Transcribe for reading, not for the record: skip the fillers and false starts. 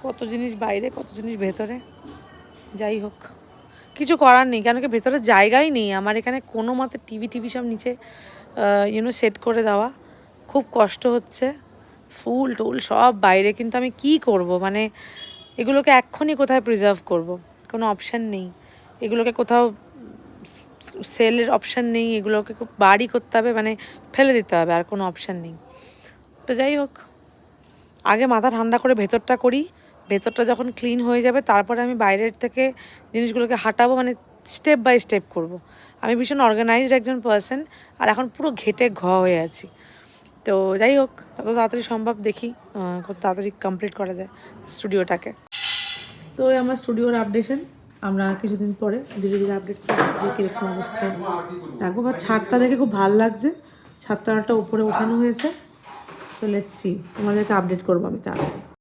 কত জিনিস বাইরে, কত জিনিস ভেতরে। যাই হোক, কিছু করার নেই, কেন কি ভেতরে জায়গাই নেই আমার। এখানে কোনো মতে টিভি সব নিচে সেট করে দেওয়া, খুব কষ্ট হচ্ছে। ফুল টুল সব বাইরে, কিন্তু আমি কি করব, মানে এগুলোকে এক্ষুনি কোথায় প্রিজার্ভ করব? কোনো অপশান নেই। এগুলোকে কোথাও সেলের অপশান নেই, এগুলোকে খুব বাড়ি করতে হবে, মানে ফেলে দিতে হবে, আর কোনো অপশান নেই। তো যাই হোক, আগে মাথা ঠান্ডা করে ভেতরটা করি, ভেতরটা যখন ক্লিন হয়ে যাবে তারপরে আমি বাইরের থেকে জিনিসগুলোকে হাঁটাবো, মানে স্টেপ বাই স্টেপ করব। আমি ভীষণ অর্গানাইজড একজন পার্সন, আর এখন পুরো ঘেটে হয়ে আছি। তো যাই হোক, যত তাড়াতাড়ি সম্ভব দেখি কত তাড়াতাড়ি কমপ্লিট করা যায় স্টুডিওটাকে। তো ওই আমার স্টুডিওর আপডেশন, আমরা কিছুদিন পরে ধীরে ধীরে আপডেট করবো যে কীরকম অবস্থায় রাখবো। বা ছাদটা দেখে খুব ভালো লাগছে, ছাদটা উপরে ওঠানো হয়েছে। তো লেটস সি, তোমাদেরকে আপডেট করবো আমি তাড়াতাড়ি।